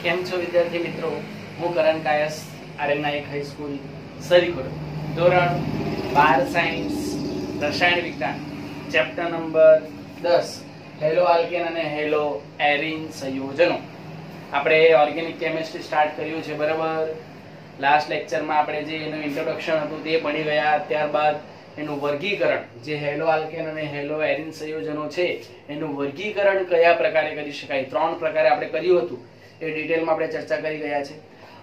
કેમ છો વિદ્યાર્થી મિત્રો? હું કરણ કાયસ, આર્યન નાયક હાઈસ્કૂલ સરીખોડ, ધોરણ 12 સાયન્સ રસાયણ વિજ્ઞાન, ચેપ્ટર નંબર 10 હેલો આલ્કેન અને હેલો એરિન સંયોજનો. આપણે ઓર્ગેનિક કેમિસ્ટ્રી સ્ટાર્ટ કર્યું છે, બરાબર. લાસ્ટ લેક્ચરમાં આપણે જે એનું ઇન્ટ્રોડક્શન હતું તે ભણી ગયા. ત્યારબાદ એનું વર્ગીકરણ, જે હેલો આલ્કેન અને હેલો એરિન સંયોજનો છે એનું વર્ગીકરણ કયા પ્રકારે કરી શકાય, 3 પ્રકારે આપણે કર્યું હતું, એ ડિટેલમાં આપણે ચર્ચા કરી ગયા છે.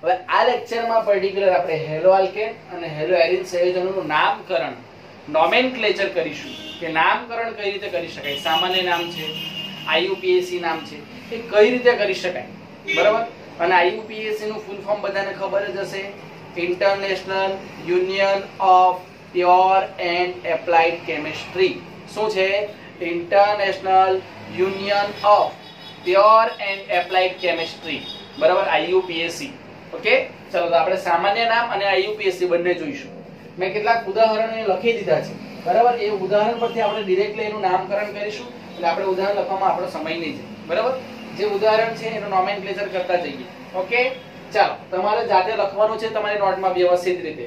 હવે આ લેક્ચરમાં પર્ટિક્યુલર આપણે હેલો આલ્કેન અને હેલો એરિન સંયોજનોનું નામકરણ, નોમેનક્લેચર કરીશું કે નામકરણ કઈ રીતે કરી શકાય. સામાન્ય નામ છે, આઈયુપીએસી નામ છે, એ કઈ રીતે કરી શકાય, બરાબર. અને આઈયુપીએસી નું ફૂલ ફોર્મ બધાને ખબર જ હશે, international union of pure and applied chemistry. શું છે? International union of pure and applied chemistry, બરાબર, આઈયુપીએસી. ઓકે, ચલો તો આપણે સામાન્ય નામ અને આઈયુપીએસી બંને જોઈશું. મેં કેટલાક ઉદાહરણો લખી દીધા છે, બરાબર. એ ઉદાહરણ પરથી આપણે ડિરેક્ટલી એનું નામકરણ કરીશું, એટલે આપણે ઉદાહરણ લખવામાં આપણો સમય નહીં જાય, બરાબર. જે ઉદાહરણ છે એનું નોમેનક્લેચર કરતા જઈએ. ઓકે, ચાલો તમારે જાતે લખવાનું છે તમારી નોટમાં વ્યવસ્થિત રીતે.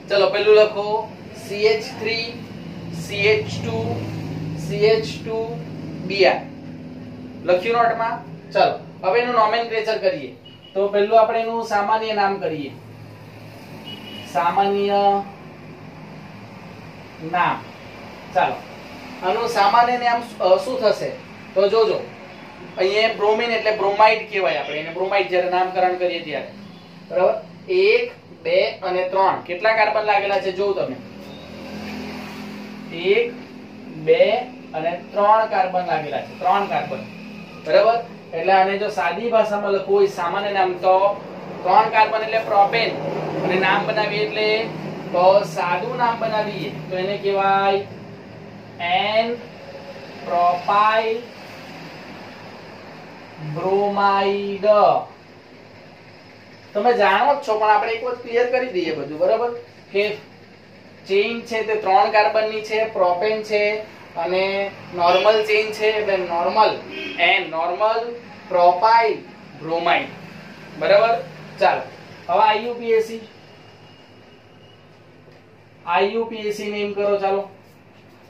ચલો પહેલું લખો CH3 CH2 CH2 Br. લખ્યું નોટમાં? ચલો હવે એનું નોમેનક્લેચર કરીએ. તો પહેલું આપણે એનું સામાન્ય નામ કરીએ. સામાન્ય નામ. ચાલો આનું સામાન્ય નામ શું થશે? તો જોજો, અહીંયા બ્રોમિન એટલે બ્રોમાઇડ કહેવાય. આપણે એને બ્રોમાઇડ જ્યારે નામકરણ કરીએ ત્યારે, બરાબર. 1 2 અને 3 કેટલા કાર્બન લાગેલા છે જોવો તમે. 1 2 અને 3 કાર્બન લાગેલા છે, 3 કાર્બન, બરાબર. એટલે આને જો સાદી ભાષામાં લખવું હોય સામાન્ય નામ, તો 3 કાર્બન એટલે પ્રોપેન, અને નામ બનાવીએ એટલે તો સાદું નામ બનાવીએ તો એને કહેવાય એન પ્રોપાઇલ બ્રોમાઇડ. તમે જાણો જ છો, પણ આપણે એક વખત ક્લિયર કરી દઈએ બધું, બરાબર. કે ચેઇન છે તે 3 કાર્બન ની છે, પ્રોપેન છે, અને નોર્મલ ચેઇન છે એટલે normal N, normal propyl bromide, બરાબર. ચાલો હવે આઈયુપીએસી નેમ કરો. ચાલો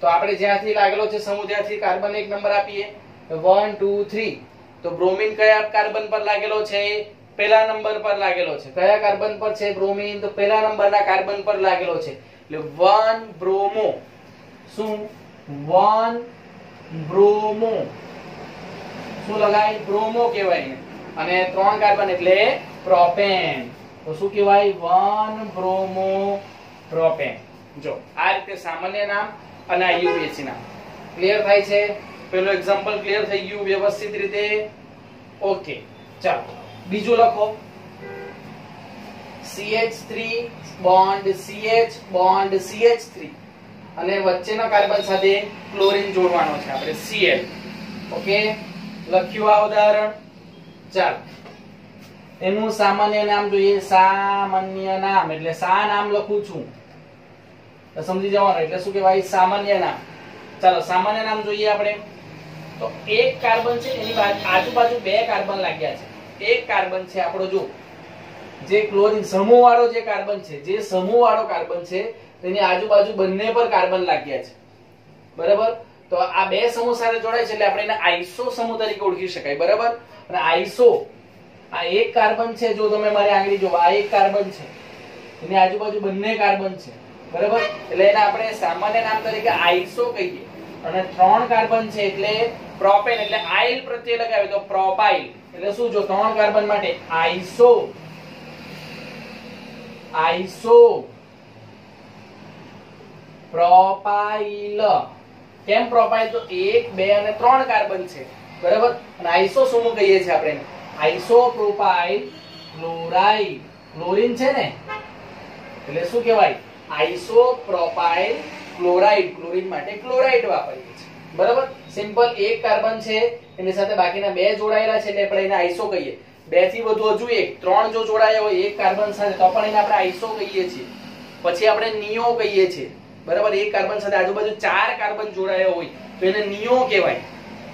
તો આપણે જ્યાંથી લાગેલો છે સમૂહ ત્યાંથી કાર્બન એક નંબર આપીએ. 1 2 3. તો બ્રોમિન કયા કાર્બન પર લાગેલો છે? પહેલા નંબર પર લાગેલો છે. કયા કાર્બન પર છે બ્રોમિન? તો પહેલા નંબરના કાર્બન પર લાગેલો છે, એટલે 1 બ્રોમો. શું? 1 બ્રોમો. શું લગાય? બ્રોમો કહેવાય. અને 3 કાર્બન એટલે પ્રોપેન. તો શું કહેવાય? 1 બ્રોમો પ્રોપેન. જો આ રીતે સામાન્ય નામ અને આઈયુપીએસી નામ ક્લિયર થાય છે. પેલું એક્ઝામ્પલ ક્લિયર થઈ ગયું વ્યવસ્થિત રીતે? ઓકે, ચાલો બીજું લખો. CH3 bond CH bond CH3, અને વચ્ચેના કાર્બન સાથે ક્લોરીન જોડવાનો છે આપણે, Cl. ઓકે, લખ્યું આ ઉદાહરણ. ચાલો એનું સામાન્ય નામ જોઈએ. સામાન્ય નામ એટલે સા નામ લખું છું, સમજી જવાનું. એટલે શું કહેવાય? સામાન્ય નામ. ચાલો સામાન્ય નામ જોઈએ આપણે. તો એક કાર્બન છે, એની આજુબાજુ 2 કાર્બન લાગ્યા છે. એક કાર્બન છે આપણો, જો જે ક્લોરીન સમૂહ વાળો જે કાર્બન છે, જે સમૂહ વાળો કાર્બન છે તેની આજુબાજુ બંને પર કાર્બન લાગ્યા છે, બરાબર. તો આ 2 સમૂહ સાથે જોડાય છે એટલે આપણે એને આઈસો સમૂહ તરીકે ઓળખી શકાય, બરાબર. અને આઈસો, આ એક કાર્બન છે, જો તમે મારી આંગળી જો, આ એક કાર્બન છે, એની આજુબાજુ બંને કાર્બન છે, બરાબર. એટલે એને આપણે સામાન્ય નામ તરીકે આઈસો કહીએ. અને 3 કાર્બન છે એટલે પ્રોપેન, એટલે આઇલ પ્રત્યય લગાવે તો પ્રોપાઇલ. એટલે શું? જો 3 કાર્બન માટે આઈસો, આઈસો પ્રોપાઇલ. કેમ પ્રોપાઇલ? તો 1 2 અને 3 કાર્બન છે, બરાબર. અને આઈસો સમૂહ કહીએ છીએ આપણે આઈસો પ્રોપાઇલ ક્લોરાઇડ. ક્લોરીન છે ને, એટલે શું કહેવાય? Iso propyl chloride. ક્લોરીન માટે ક્લોરાઇડ વાપરીએ છીએ, બરાબર. સિમ્પલ. એક કાર્બન છે એની સાથે બાકીના 2 જોડાયેલા છે એટલે આપણે એને આઈસો કહીએ. 2 થી વધુ હજુ 1 3 જો જોડાયા હોય એક કાર્બન સાથે તો પણ એને આપણે આઈસો કહીએ છીએ. પછી આપણે નિયો કહીએ છીએ, બરાબર. એક કાર્બન સાથે આજુબાજુ 4 કાર્બન જોડાયા હોય તો એને નિયો કહેવાય,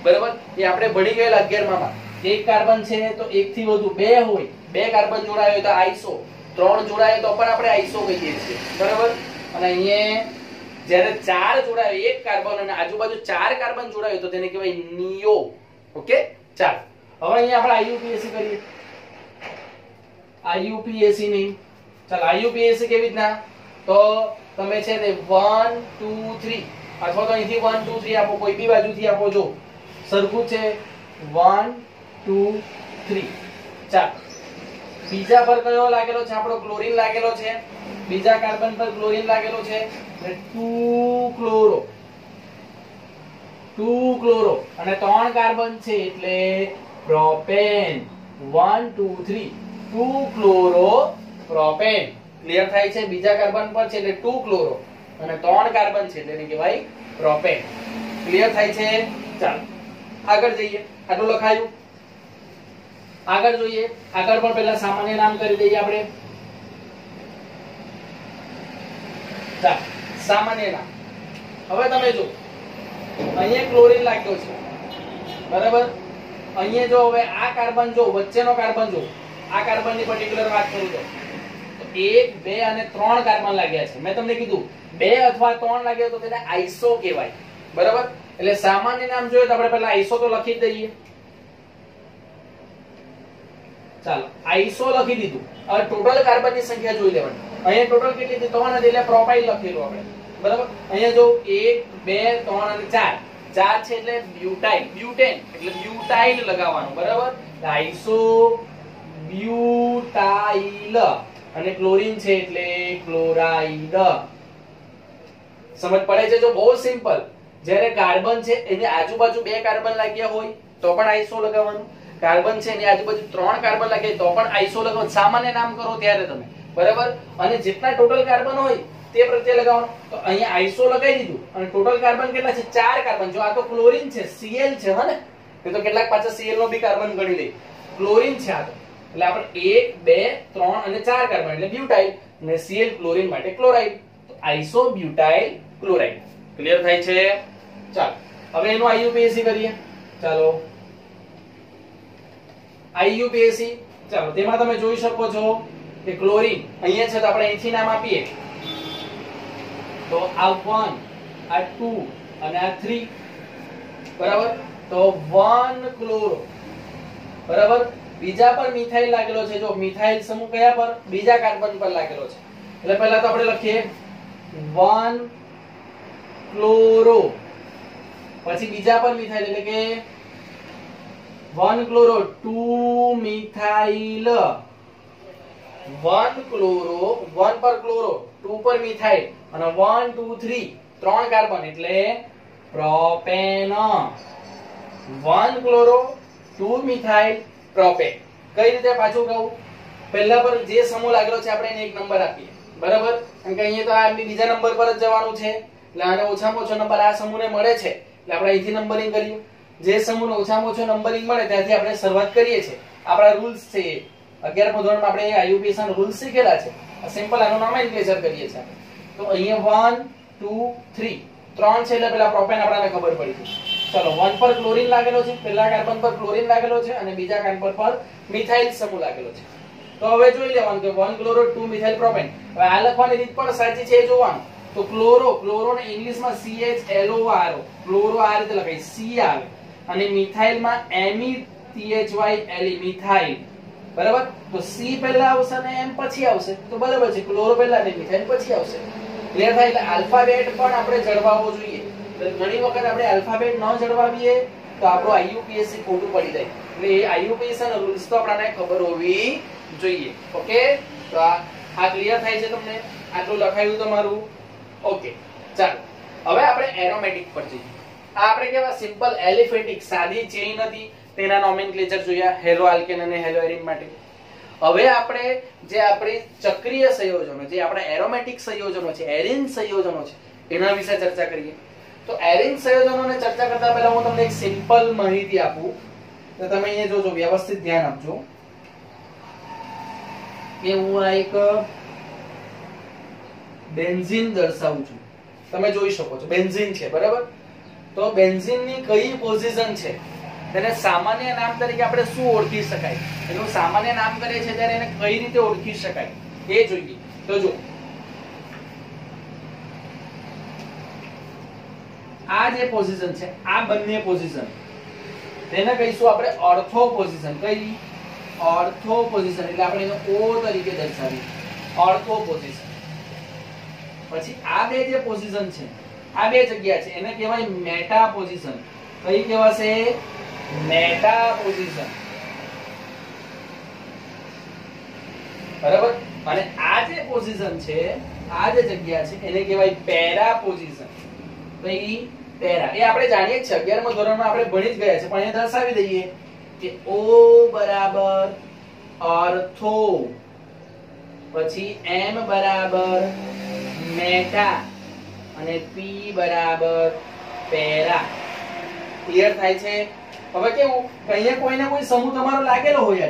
બરાબર. એ આપણે ભણી ગયેલા 11માં. એક કાર્બન છે તો એક થી વધુ બે હોય, બે કાર્બન જોડાય હોય તો આઈસો, ત્રણ જોડાય તો પણ આપણે આઈસો કહીએ છીએ, બરાબર. અને અહીંયા જ્યારે ચાર જોડાય એક કાર્બન અને આજુબાજુ ચાર કાર્બન જોડાય તો તેને કહેવાય નિયો. ઓકે, ચાલો હવે અહીંયા આપણે આઈયુપીએસી કરીએ. આઈયુપીએસી ની ચાલો આઈયુપીએસી કેવી રીતના, તો તમે છે તે 1 2 3 અથવા તો અહીંથી 1 2 3 આપો, કોઈ બી બાજુથી આપો, જો સરખું છે 1 2 3. ચાલો બીજા પર કયો લાગેલો છે, આપણો ક્લોરીન લાગેલો છે, બીજા કાર્બન પર ક્લોરીન લાગેલો છે એટલે 2 ક્લોરો, 2 ક્લોરો અને 3 કાર્બન છે એટલે પ્રોપેન. 1 2 3 2 chloro propane. ક્લિયર થાય છે? બીજા કાર્બન પર છે એટલે 2 ક્લોરો અને 3 કાર્બન છે એટલે એને કહેવાય પ્રોપેન. ક્લિયર થાય છે? ચાલો આગળ જઈએ. આટલું લખાયું. આગળ જોઈએ. આગળ પણ પહેલા સામાન્ય નામ કરી દઈએ આપણે. ચાલો સામાન્ય નામ. હવે તમે જો અહીંયા ક્લોરીન લાગ્યો છે, બરાબર. અહીંયા જો હવે આ કાર્બન જો વચ્ચેનો કાર્બન જો, આ કાર્બનની પર્ટિક્યુલર વાત કરું તો 1 2 અને 3 કાર્બન લાગ્યા છે. મેં તમને કીધું 2 અથવા 3 લાગ્યા તો તેને આઈસો કહેવાય, બરાબર. એટલે સામાન્ય નામ જોઈએ તો આપણે પહેલા આઈસો તો લખી જ દઈએ. ચાલો આઈસો લખી દીધું. હવે ટોટલ કાર્બનની સંખ્યા જોઈ લેવાની. અહીંયા ટોટલ કેટલી હતી? 3 હતી એટલે પ્રોપાઇલ લખેલું આપણે, બરાબર. અહીંયા જો 1 2 3 અને 4 4 છે એટલે બ્યુટાઇલ, બ્યુટેન એટલે બ્યુટાઇલ લગાવવાનું, બરાબર. આઈસો બ્યુટાઇલ અને ક્લોરીન છે એટલે ક્લોરાઇડ. સમજ પડે છે? જો બહુ સિમ્પલ. જ્યારે કાર્બન છે એની આજુબાજુ બે કાર્બન લાગ્યા હોય તો પણ આઈસો લગાવવાનું, કાર્બન છે એની આજુબાજુ 3 કાર્બન લાગ્યા તો પણ આઈસો લગાવવાનું. સામાન્ય નામ કરો ત્યારે તમે, બરાબર. અને જેટલા ટોટલ કાર્બન હોય તે પ્રત્યે લગાવવાનું. તો અહીંયા આઈસો લગાવી દીધું અને ટોટલ કાર્બન કેટલા છે? 4 કાર્બન. જો આ તો ક્લોરીન છે, Cl છે, હા ને. એ તો કેટલાક પાછા Cl નો બી કાર્બન ગણી લે. ક્લોરીન છે આ તો, એટલે આપણે 1 2 3 અને 4 કાર્બન એટલે બ્યુટાઇલ અને Cl ક્લોરીન માટે ક્લોરાઇડ. તો આઈસો બ્યુટાઇલ ક્લોરાઇડ. ક્લિયર થાય છે? ચાલો હવે એનું આઈયુપીએસી કરીએ. ચાલો આઈયુપીએસી. ચાલો તેમાં તમે જોઈ શકો છો કે ક્લોરીન અહીંયા છે તો આપણે અહીંથી નામ આપીએ તો આ 1 આ 2 અને આ 3, બરાબર. તો 1 ક્લોરો, બરાબર. બીજા પર મિથાઇલ લાગેલો છે. જો મિથાઇલ સમૂહ કયા પર? બીજા કાર્બન પર લાગેલો છે. એટલે પહેલા તો આપણે લખીએ 1 ક્લોરો, પછી બીજા પર મિથાઇલ એટલે કે 1 ક્લોરો 2 મિથાઇલ, 1 ક્લોરો 1 પર ક્લોરો 2 પર મિથાઇલ અને 1 2 3 3 કાર્બન એટલે પ્રોપેન. 1 chloro 2 methyl propane. કઈ રીતે પાછું કહું? પહેલા પર જે સમૂહ લાગેલો છે આપણે એને એક નંબર આપીએ, બરાબર. કારણ કે અહીંયા તો આ બીજા નંબર પર જ જવાનું છે એટલે આને ઓછામાં ઓછો નંબર આ સમૂહને મળે છે એટલે આપણે અહીંથી નંબરિંગ કર્યું. જે સમૂહને ઓછામાં ઓછો નંબરિંગ મળે ત્યાંથી આપણે શરૂઆત કરીએ છીએ. આપણા રૂલ્સ છે 11મા ધોરણમાં આપણે આઈયુપીએસી ના રૂલ્સ શીખેલા છે. સિમ્પલ આનું નોમેનક્લેચર કરીએ છીએ. તો અહીંયા 1 2 3 3 છે એટલે પેલા પ્રોપેન આપણને ખબર પડી છે. ચલો 1 પર ક્લોરીન લાગેલો છે, પહેલા કાર્બન પર ક્લોરીન લાગેલો છે અને બીજા કાર્બન પર મિથાઇલ સમૂહ લાગેલો છે. તો હવે જોઈ લેવાનું કે 1 ક્લોરો 2 મિથાઇલ પ્રોપેન. હવે આ લખવાની રીત પણ સાચી છે એ જોવાનું. તો ક્લોરો, ક્લોરો ને ઇંગ્લિશમાં CHLORO, ક્લોરો આ રીતે લખાય, C આવે અને મિથાઇલમાં METHYLE, મિથાઇલ, બરાબર. તો C પહેલા આવશે અને M પછી આવશે તો બરાબર છે. ક્લોરો પહેલા અને મિથાઇલ પછી આવશે. ક્લિયર થાય? એટલે આલ્ફાબેટ પણ આપણે જળવાવો જોઈએ. ઘણી વખત આપણે આલ્ફાબેટ ન જળવાવીએ તો આપણો આઈયુપીએસસી ખોટું પડી જાય. એટલે એ આઈયુપીએસસી ના રૂલ્સ તો આપણને ખબર હોવી જોઈએ. ઓકે, તો આ ક્લિયર થાય છે તમને? આટલું લખાયું તમારું? ઓકે, ચાલો હવે આપણે એરોમેટિક પર જઈએ. આ આપણે કેવા સિમ્પલ એલિફેટિક સાદી ચેઇન હતી તેના નોમેનક્લેચર જોયા હેલો આલ્કેન અને હેલો એરીન માટે. હવે આપણે જે આપણી ચક્રીય સંયોજનો, જે આપણા એરોમેટિક સંયોજનો છે, એરીન સંયોજનો છે, એના વિશે ચર્ચા કરીએ. તો એરીન સંયોજનોને ચર્ચા કરતા પહેલા હું તમને એક સિમ્પલ માહિતી આપું તો તમે અહીંયા જોજો, વ્યવસ્થિત ધ્યાન આપજો કે હું આ એક બેન્ઝીન દર્શાવું છું. તમે જોઈ શકો છો બેન્ઝીન છે, બરાબર. તો બેન્ઝીન ની કઈ પોઝિશન છે તેને સામાન્ય નામ તરીકે આપણે શું ઓળખી શકાય, એનું સામાન્ય નામ કરીએ છીએ ત્યારે એને કઈ રીતે ઓળખી શકાય એ જોઈએ. તો જો આ જે પોઝિશન છે, આ બંને પોઝિશન તેને કહીશું આપણે ઓર્થો પોઝિશન. કઈ? Ortho position. એટલે આપણે એને O તરીકે દર્શાવીએ, ઓર્થો પોઝિશન. પછી આ બે જે પોઝિશન છે, આ બે જગ્યા છે, એને કહેવાય મેટા પોઝિશન. કઈ કહેવાશે? Meta position. બરાબર. અને આ જે પોઝિશન છે, આ જે જગ્યા છે, એને કહેવાય પેરા પોઝિશન. કઈ? પેરા. એ આપણે જાણીએ જ છે, 11મા ધોરણમાં આપણે ભણી જ ગયા છે, પણ અહીંયા દર્શાવી દઈએ કે O બરાબર ઓર્થો, પછી M બરાબર મેટા અને P બરાબર પેરા. ક્લિયર થાય છે? હવે કેવું કે અહીંયા કોઈને કોઈ સમૂહ તમારો લાગેલો હોય,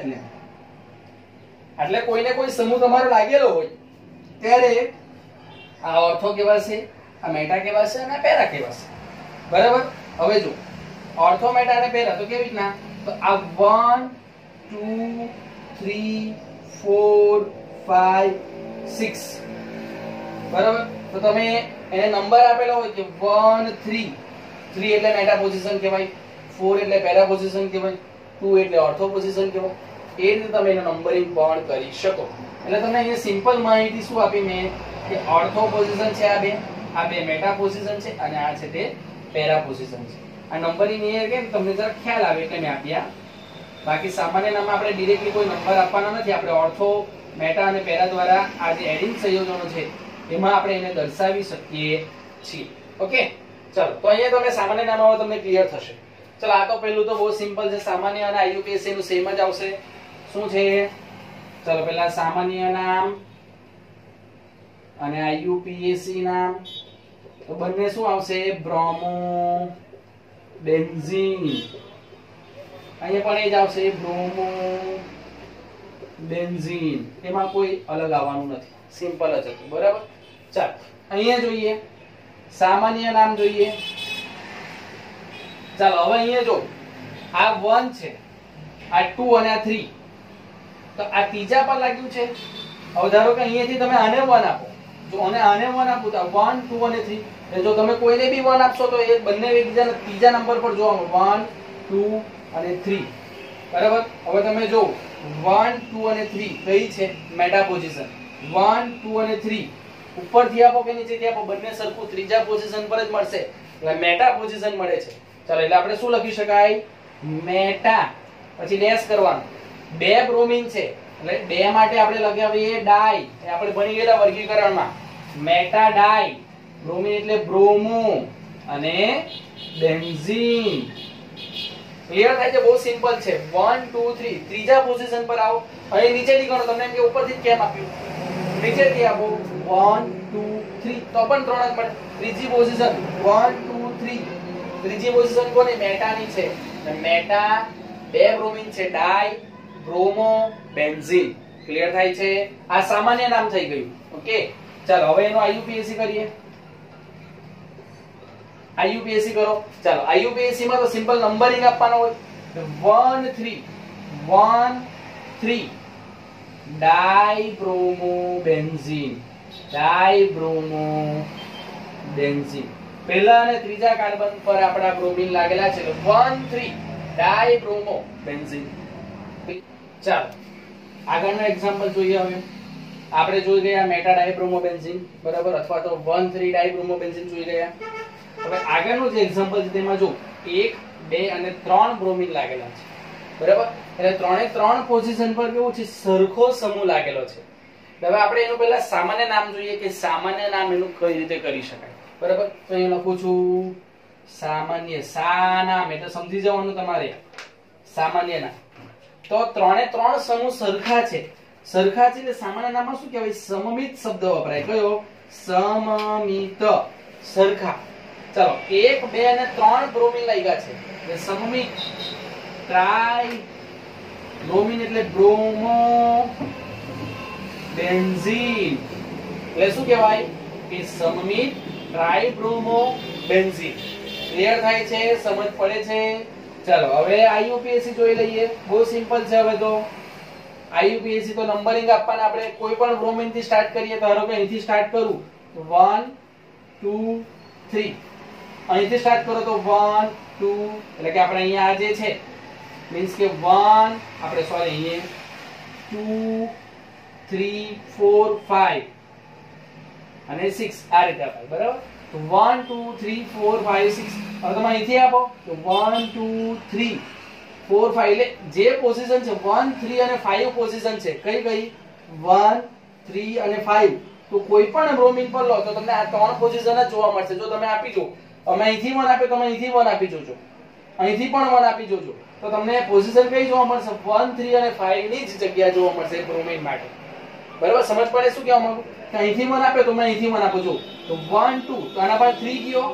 એટલે કોઈને કોઈ સમૂહ તમારો લાગેલો હોય ત્યારે આ ઓર્થો કહેવાશે, આ મેટા કહેવાશે અને પેરા કહેવાશે. બરાબર. હવે જો ઓર્થો, મેટા અને પેરા તો કેવી રીતના? તો આ 1 2 3 4 5 6. બરાબર. તો તમે એને નંબર આપેલો હોય કે 1 3 3 એટલે મેટા પોઝિશન કહેવાય, 4 એટલે પેરા પોઝિશન કહેવાય, 2 એટલે ઓર્થો પોઝિશન કહેવાય. એ રીતે તમે એનો નંબરિંગ પણ કરી શકો. એટલે તમને અહીંયા સિમ્પલ માહિતી શું આપી મેં કે ઓર્થો પોઝિશન છે આ બે મેટા પોઝિશન છે અને આ છે તે પેરા પોઝિશન છે. આ નંબરિંગ એ કે તમને જરા ખ્યાલ આવે એટલે મેં આપ્યા. બાકી સામાન્ય નામમાં આપણે ડાયરેક્ટલી કોઈ નંબર આપવાનો નથી. આપણે ઓર્થો, મેટા અને પેરા દ્વારા આ જે એડિંગ સંયોજનો છે એમાં આપણે એને દર્શાવી શકીએ છીએ. ઓકે, ચલો. તો અહીંયા તમે સામાન્ય નામ આવે તમને ક્લિયર થશે. ચલો, આ તો પહેલું તો બહુ સિમ્પલ છે. સામાન્ય અને આઈયુપીએસસી નું સેમ જ આવશે. શું છે? ચલો, પહેલા સામાન્ય નામ અને આઈયુપીએસસી નામ. તો બંને શું આવશે? Bromo, benzene. અહીંયા પણ એ જ આવશે, બ્રોમો, બેન્ઝીન. એમાં કોઈ અલગ આવવાનું નથી, સિમ્પલ જ હતું. બરાબર. ચાલો, અહીંયા જોઈએ સામાન્ય નામ જોઈએ. ચાલો, હવે અહીંયા જો આ 1 છે, આ 2 અને આ 3. તો આ ત્રીજા પર લાગ્યું છે. હવે ધારો કે અહીંયાથી તમે આને 1 આપો, જો આને 1 આપો તો 1 2 અને 3. જો તમે કોઈને બી 1 આપશો તો એ બંને એકબીજાના ત્રીજા નંબર પર જોવાનું, 1 2 અને 3. બરાબર. હવે તમે જો 1 2 અને 3 કઈ છે? Meta position. 1 2 અને 3 ઉપરથી આપો કે નીચેથી આપો, બંને સરખું ત્રીજા પોઝિશન પર જ મળશે, એટલે મેટા પોઝિશન મળે છે. ચાલો, એટલે આપણે શું લખી શકાય? મેટા. પછી ડેશ કરવાનું. 2 બ્રોમિન છે એટલે 2 માટે આપણે લગાવીએ ડાઈ. એ આપણે ભણી ગયેલા વર્ગીકરણમાં. મેટા ડાઈ. બ્રોમિન એટલે બ્રોમો અને બેન્ઝીન. ક્લિયર થાય છે? બહુ સિમ્પલ છે. 1 2 3 ત્રીજા પોઝિશન પર આવો. હવે નીચેથી ગણો. તમને એમ કે ઉપરથી કેમ આપ્યું? નીચેથી આપો. 1 2 3 તો પણ 3 જ મળે. ત્રીજી પોઝિશન 1 2 3. ત્રીજી પોઝિશન કોની? મેટાની છે. મેટા 2 બ્રોમિન છે, ડાઈ, બ્રોમો, બેન્ઝીન. ક્લિયર થાય છે? આ સામાન્ય નામ થઈ ગયું. ઓકે, ચાલો હવે એનો આઈયુપીએસસી કરીએ. આઈયુપીએસસી કરો. ચાલો, આઈયુપીએસસી માં તો સિમ્પલ નંબરિંગ આપવાનો હોય. 1 3 1 3 ડાઈબ્રોમો બેન્ઝીન. ડાઈબ્રોમો બેન્ઝીન. પહેલા અને ત્રીજા કાર્બન પર આપણા બ્રોમિન લાગેલા છે. 1 3 ડાઈબ્રોમો બેન્ઝીન. ચાલો, આગળનો એક્ઝામ્પલ જોઈએ. હવે આપણે જોઈ ગયા મેટા ડાઈબ્રોમો બેન્ઝીન, બરાબર, અથવા તો 1 3 ડાઈબ્રોમો બેન્ઝીન જોઈ ગયા. હવે આગળનું જે એક્ઝામ્પલ છે તેમાં જો 1 2 અને 3 બ્રોમિન લાગેલા છે. બરાબર. એટલે ત્રણે ત્રણ પોઝિશન પર કેવું છે? સરખો સમૂહ લાગેલો છે. હવે આપણે એનું પહેલા સામાન્ય નામ જોઈએ કે સામાન્ય નામ એનું કઈ રીતે કરી શકાય. બરાબર. તો અહીં લખું છું સામાન્ય. સા નામ એટલે સમજી જવાનું તમારે. સામાન્ય નામ. તો ત્રણે ત્રણ સમૂહ સરખા છે. સરખા છે એટલે સામાન્ય નામમાં શું કહેવાય? સમમિત શબ્દ વપરાય. કયો? સમમિત. સરખા. ચાલો, 1 2 અને 3 બ્રોમિન લાગ્યા છે એટલે સમમિત. ટ્રાઈ બ્રોમિન એટલે બ્રોમો બેન્ઝીન. એટલે શું કહેવાય? કે સમમિત ટ્રાઈ બ્રોમો બેન્ઝીન. ક્લિયર થાય છે? સમજ પડે છે? ચાલો હવે આઈયુપીએસસી જોઈ લઈએ. બહુ સિમ્પલ છે. હવે તો આઈયુપીએસસી તો નંબરિંગ આપવાના. આપણે કોઈ પણ બ્રોમિન થી સ્ટાર્ટ કરીએ તો ધારો કે અહીંથી સ્ટાર્ટ કરું તો 1 2 3, અહીંથી સ્ટાર્ટ કરો તો 1 2, એટલે કે આપણે અહીંયા આ જે છે મીન્સ કે 1 આપણે સોરી અહીંયા 2 3 4 5 અને 6 આ રીતે આપાય. બરાબર? તો 1 2 3 4 5 6. હવે તમે અહીંથી આપો તો 1 2 3 4 5, એટલે જે પોઝિશન છે 1 3 અને 5 પોઝિશન છે. કઈ કઈ? 1 3 અને 5. તો કોઈ પણ બ્રોમિન પર લો તો તમને આ ત્રણ પોઝિશન જ જોવા મળશે. જો તમે આપી જો, અમે અહીંથી 1 આપે તો તમે અહીંથી 1 આપી જોજો, અહીંથી પણ 1 આપી જોજો, તો તમને પોઝિશન કઈ જોવા મળશે? 1 3 અને 5 ની જ જગ્યા જોવા મળશે બ્રોમિન માટે. બરાબર? સમજ પડે શું કહેવા માંગુ? કે અહીંથી 1 આપે તો મેં અહીંથી 1 આપું છું તો 1 2, તો આના પર 3 ગયો,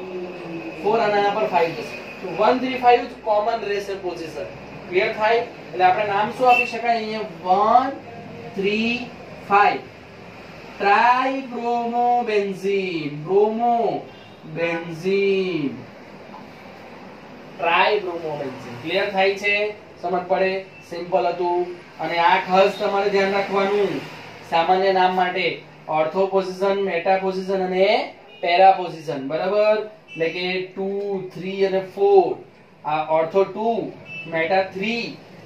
4 અને આના પર 5 જશે. તો 1 3 5 જ કોમન રહેશે પોઝિશન. ક્લિયર થાય? એટલે આપણે નામ શું આપી શકાય અહીંયા? 1 3 5 ટ્રાઇબ્રોમોબેન્ઝીન. બ્રોમોબેન્ઝીન, ટ્રાઇબ્રોમોબેન્ઝીન. ક્લિયર થાય છે? સમજ પડે? સિમ્પલ હતું. અને આ ખાસ તમારે ધ્યાન રાખવાનું સામાન્ય નામ માટે ઓર્થો પોઝિશન, મેટા પોઝિશન અને પેરા પોઝિશન. બરાબર? એટલે કે 2 3 અને 4, આ ઓર્થો 2, મેટા 3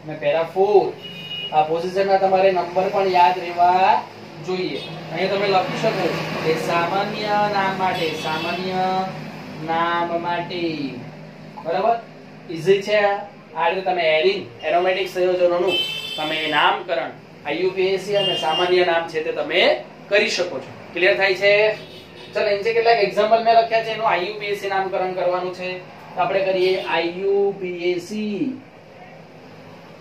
અને પેરા 4. આ પોઝિશનના તમારે નંબર પણ યાદ રહેવા જોઈએ. અહીંયા તમે લખી શકો કે સામાન્ય નામ માટે, સામાન્ય નામ માટે. બરાબર? ઈઝી છે. આ રીતે તમે એરોમેટિક સંયોજનોનું તમે નામકરણ આઈયુપીએસી અને સામાન્ય નામ છે તે તમે કરી શકો છો. ક્લિયર થાય છે? ચલો નીચે કેટલાક એક્ઝામ્પલ મેં લખ્યા છે, એનું આઈયુપીએસી નામકરણ કરવાનું છે. તો આપણે કરીએ આઈયુપીએસી.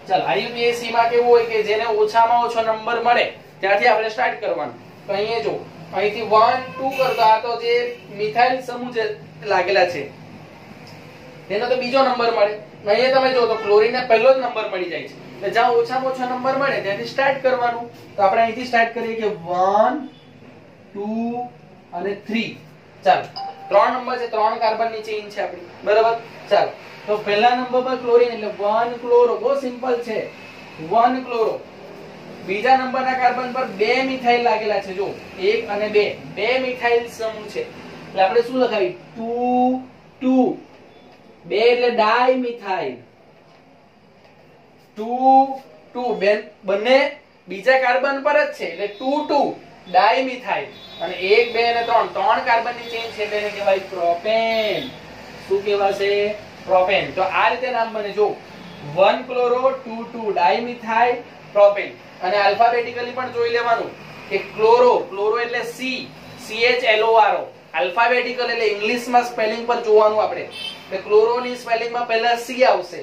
ચાલો આઈયુપીએસી માં કેવું હોય કે જેને ઓછામાં ઓછો નંબર મળે ત્યાંથી આપણે સ્ટાર્ટ કરવાનું. તો અહીંયા જો અહીંથી 1 2 કરતા તો જે મિથાઇલ સમૂહ જે લાગેલા છે તેનો તો બીજો નંબર મળે. અહીંયા તમે જો તો ક્લોરીન ને પહેલો જ નંબર મળી જાય છે. એટલે જ્યાં ઓછામાં ઓછો નંબર મળે ત્યાંથી સ્ટાર્ટ કરવાનું. તો આપણે અહીંથી સ્ટાર્ટ કરીએ કે 1 2 અને 3. ચાલો 3 નંબર છે, 3 કાર્બન ની ચેઇન છે આપણી. બરાબર? ચાલો તો પહેલા નંબર પર ક્લોરીન એટલે 1 ક્લોરો. બહુ સિમ્પલ છે. 1 ક્લોરો. બીજા નંબરના કાર્બન પર 2 મિથાઇલ લાગેલા છે. જો 1 અને 2, 2 મિથાઇલ સમૂહ છે. એટલે આપણે શું લખાવી? 2 2. 2 એટલે ડાઈ મિથાઇલ. 2 2 બંને બીજા કાર્બન પર જ છે એટલે 2 2 ડાઈ મિથાઇલ. અને 1 2 અને 3, 3 કાર્બન ની ચેઇન છે તેને કહેવાય પ્રોપેન. શું કહેવાશે? પ્રોપેન. તો આ રીતે નામ બને. જો 1 ક્લોરો 2 2 ડાઈ મિથાઇલ પ્રોપેન. અને આલ્ફાબેટિકલી પણ જોઈ લેવાનું કે ક્લોરો, ક્લોરો એટલે C, CHLORO. આલ્ફાબેટિકલ એટલે ઇંગ્લિશમાં સ્પેલિંગ પર જોવાનું આપણે. કે ક્લોરોની સ્પેલિંગમાં પહેલા C આવશે.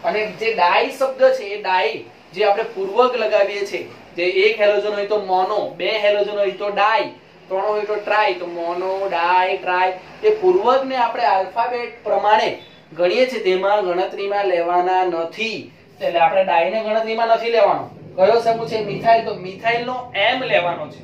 અને જે ડાઈ શબ્દ છે એ ડાઈ જે આપણે પૂર્વક લગાવીએ છીએ, જે એક હેલોજન હોય તો મોનો, બે હેલોજન હોય તો ડાઈ, ત્રણ હોય તો ટ્રાય, તો મોનો, ડાઈ, ટ્રાય, એ પૂર્વકને આપણે આલ્ફાબેટ પ્રમાણે ગણીએ છીએ તેમાં ગણતરીમાં લેવાના નથી. એટલે આપણે ડાઈને ગણતરીમાં નથી લેવાનો. કયો સમૂહ છે? મિથાઇલ. તો મિથાઇલ નો M લેવાનો છે.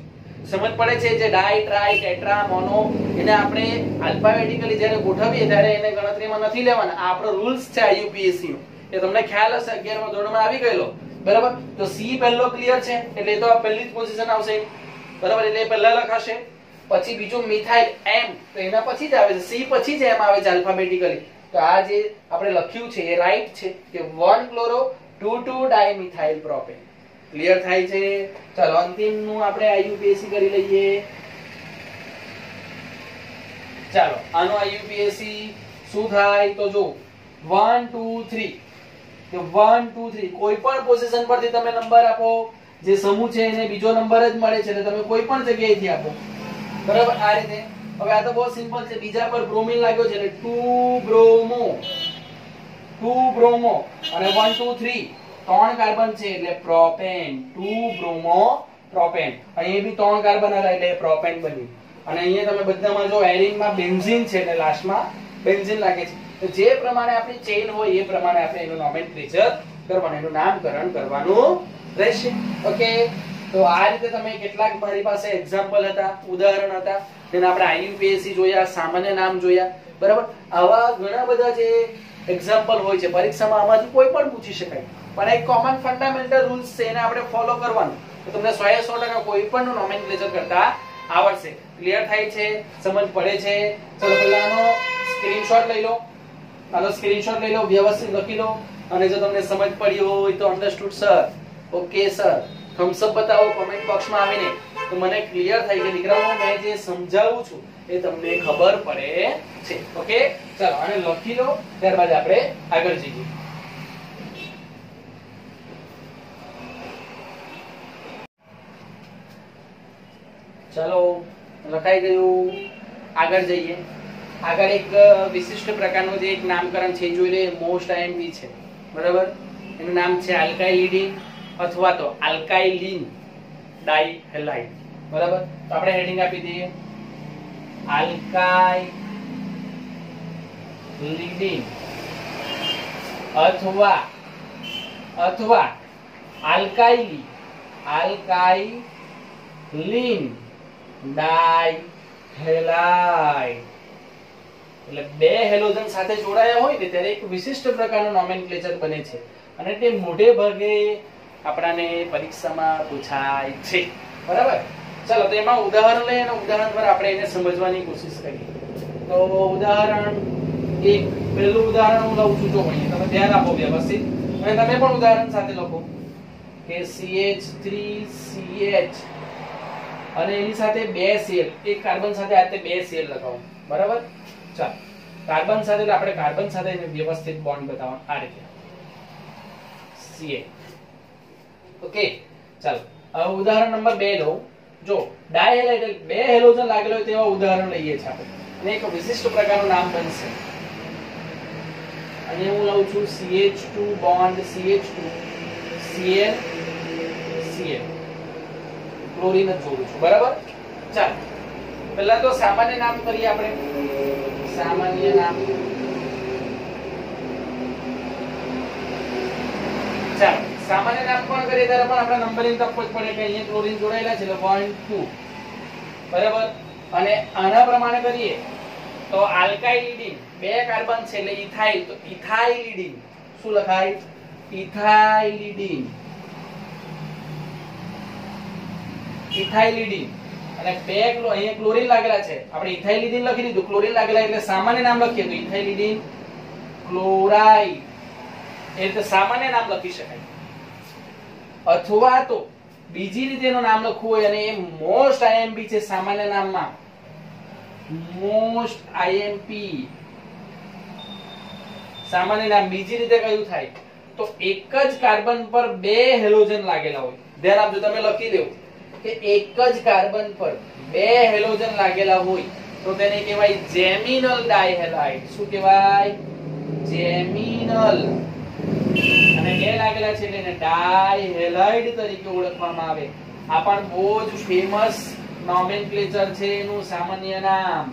સમજ પડે છે? જે ડાઈ, ટ્રાય, ટેટ્રા, મોનો એને આપણે આલ્ફાબેટિકલી જ્યારે ગોઠવીએ ત્યારે એને ગણતરીમાં નથી લેવાના. આ આપણો રૂલ્સ છે આઈયુપીએસસી નો. એ તમને ખ્યાલ હશે 11મા ધોરણમાં આવી ગયેલો. બરાબર? તો C પહેલો ક્લિયર છે એટલે એ તો આ પહેલી જ પોઝિશન આવશે. બરાબર? એટલે એ પહેલા લખાશે. પછી બીજું મિથાઇલ M, તો એના પછી જ આવે છે. C પછી જ M આવે છે આલ્ફાબેટિકલી. તો આ જે આપણે લખ્યું છે એ રાઈટ છે કે 1 ક્લોરો 2 2 ડાઇમિથાઇલ પ્રોપેન. ક્લિયર થાય છે? ચાલો અંતિમનું આપણે આઈયુપીએસસી કરી લઈએ. ચાલો આનો આઈયુપીએસસી શું થાય તો જો 1 2 3, તો 1 2 3 કોઈ પણ પોઝિશન પરથી તમે નંબર આપો, જે સમૂહ છે એને બીજો નંબર જ મળે છે એટલે તમે કોઈ પણ જગ્યાએથી આપો. બરાબર? આ રીતે. હવે આ તો બહુ સિમ્પલ છે. બીજા પર બ્રોમિન લાગ્યો છે એટલે 2 બ્રોમો, 2 બ્રોમો અને 1 2 3 3 કાર્બન છે એટલે પ્રોપેન. 2 bromo propane. અહીં બી 3 કાર્બન હતા એટલે પ્રોપેન બન્યું. અને અહીંયા તમે બધામાં જો એરિનમાં બેન્ઝીન છે એટલે લાસ્ટમાં બેન્ઝીન લાગે છે. તો જે પ્રમાણે આપણી ચેઇન હોય એ પ્રમાણે આપણે એનું નોમેનક્લેચર કરવાનું, એનું નામકરણ કરવાનું રહેશે. ઓકે? તો આ રીતે તમે કેટલાક મારી પાસે એક્ઝામ્પલ હતા, ઉદાહરણ હતા, તેને આપણે આઈયુપીએસસી જોયા, સામાન્ય નામ જોયા. બરાબર? આવા ઘણા બધા જે એક્ઝામ્પલ હોય છે પરીક્ષામાં, આમાંથી કોઈ પણ પૂછી શકાય, પણ એક કોમન ફંડામેન્ટલ રૂલ્સ છે એને આપણે ફોલો કરવાનું, તો તમને 100% કોઈ પણ નોમેનક્લેચર કરતા આવડશે. ક્લિયર થાય છે? સમજ પડે છે? ચલો પહેલા આનો સ્ક્રીનશોટ લઈ લો, આનો સ્ક્રીનશોટ લઈ લો, વ્યવસ્થિત લખી લો, અને જો તમને સમજ પડી હોય તો understood sir, okay sir, Thums up બતાવો કમેન્ટ બોક્સમાં આવીને, તો મને ક્લિયર થાય કે દીકરાઓ મેં જે સમજાવું છું એ તમને ખબર પડે છે. ઓકે, ચલો આને લખી લો, ત્યારબાદ આપણે આગળ જઈએ. ચલો લખાઈ ગયું, આગળ જઈએ. આગળ એક વિશિષ્ટ પ્રકારનું જે એક નામકરણ છે જોઈ લે, મોસ્ટ આઈએમપી છે, બરાબર. એનું નામ છે આલ્કાઇલિડીન અથવા તો આલ્કાઇલિન ડાઇહેલાઇડ, બરાબર. તો આપણે હેડિંગ આપી દઈએ આલ્કાઇલિડીન અથવા આલ્કાઇલી આલ્કાઇલિન ડાઇહેલાઇડ. એટલે બે હેલોજન સાથે જોડાયા હોય ને ત્યારે એક વિશિષ્ટ પ્રકારનું નોમેનક્લેચર બને છે, અને તે મોટે ભાગે આપણાને પરીક્ષામાં પૂછાય છે, બરાબર. ચાલો તો એમાં ઉદાહરણ લઈએ અને ઉદાહરણ દ્વારા આપણે એને સમજવાની કોશિશ કરીએ. તો ઉદાહરણ એક, પહેલું ઉદાહરણ હું લઉં છું, જો અહીંયા તમે ધ્યાન આપો વ્યવસ્થિત, અને તમે પણ ઉદાહરણ સાથે લખો કે CH3CH અને એની સાથે બે Cl, એક કાર્બન સાથે આ રીતે બે Cl લગાવો, બરાબર. ચાલો કાર્બન સાથે એટલે આપણે કાર્બન સાથે એને વ્યવસ્થિત બોન્ડ બતાવવાનો આ રીતે Ca. ઓકે, ચાલો હવે ઉદાહરણ નંબર 2 લો. જો ડાયહેલાઇડ બે હેલોજન લાગેલો હોય તેવા ઉદાહરણ લઈએ છીએ આપણે, અને એક વિશિષ્ટ પ્રકારનું નામ બનશે. અને હું લઉં છું CH2 bond CH2 Cl Cl, chlorine જ જોડું છું, બરાબર. ચાલો પહેલા તો સામાન્ય નામ કરીએ આપણે, સામાન્ય નામ. ચાલો સામાન્ય નામ પણ કરીએ ત્યારે પણ આપણે નંબરિંગ તકલીફ પડે કે અહીંયા ક્લોરીન જોડાયેલા છે એટલે 1 2, બરાબર. અને આના પ્રમાણે કરીએ તો આલ્કાઇલિડીન બે કાર્બન છે એટલે ઇથાઇલ, તો ઇથાઇલિડીન શું લખાય? ઇથાઇલિડીન, ઇથાઇલિડીન. અને બે અહીંયા ક્લોરીન લાગેલા છે, આપણે ઇથાઇલિડીન લખી દીધું, ક્લોરીન લાગેલા એટલે સામાન્ય નામ લખીએ તો ઇથાઇલિડીન ક્લોરાઇડ, એ રીતે સામાન્ય નામ લખી શકાય. અથવા તો બીજી રીતે એનું નામ લખવું હોય અને એ મોસ્ટ આઈએમપી છે સામાન્ય નામમાં, મોસ્ટ આઈએમપી સામાન્ય નામ. બીજી રીતે કયું થાય તો એક જ કાર્બન પર બે હેલોજન લાગેલા હોય. ધ્યાન આપજો, તમે લખી દો કે એક જ કાર્બન પર બે હેલોજન લાગેલા હોય તો તેને કહેવાય જેમિનલ ડાયહેલાઇડ. શું કહેવાય? જેમિનલ. અને બે લાગેલા છે એટલે એને ડાયહેલાઇડ તરીકે ઓળખવામાં આવે. આ પણ બહુ જ ફેમસ નોમેનક્લેચર છે એનું સામાન્ય નામ.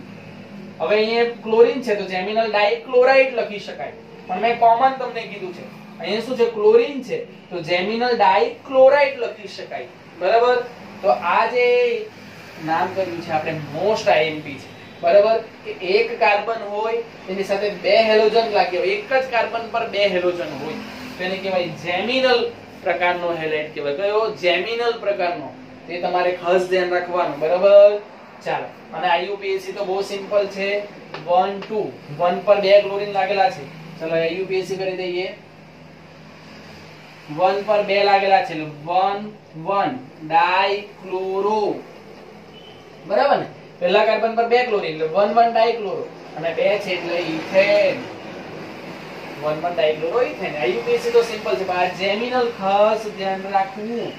હવે અહીંયા ક્લોરીન છે તો જેમિનલ ડાઇક્લોરાઇડ લખી શકાય, પણ મેં કોમન તમને કીધું છે. અહીંયા શું છે? ક્લોરીન છે તો જેમિનલ ડાઇક્લોરાઇડ લખી શકાય, બરાબર. તો આ જે નામ કર્યું છે આપણે મોસ્ટ આઈએમપી છે, બરાબર. કે એક કાર્બન હોય એની સાથે બે હેલોજન લાગ્યા હોય, એક જ કાર્બન પર બે હેલોજન હોય તો એને કહેવાય જેમિનલ પ્રકારનો હેલાઇડ કહેવાય. કયો? જેમિનલ પ્રકારનો. તે તમારે ખાસ ધ્યાન રાખવાનું, બરાબર. ચાલો, અને IUPAC તો બહુ સિમ્પલ છે. 1 2 1 પર બે ક્લોરીન લાગેલા છે, ચલો IUPAC કરી દઈએ. 1 પર બે લાગેલા છે 1 1 ડાઇક્લોરો, બરાબર ને. પહેલા કાર્બન પર બે ક્લોરીન એટલે 1 1 ડાઇક્લોરો, અને બે છે એટલે ઇથેન, 1 1 ડાઇક્લોરો ઇથેન. IUPAC તો સિમ્પલ છે, પણ જેમિનલ ખાસ ધ્યાન રાખવું.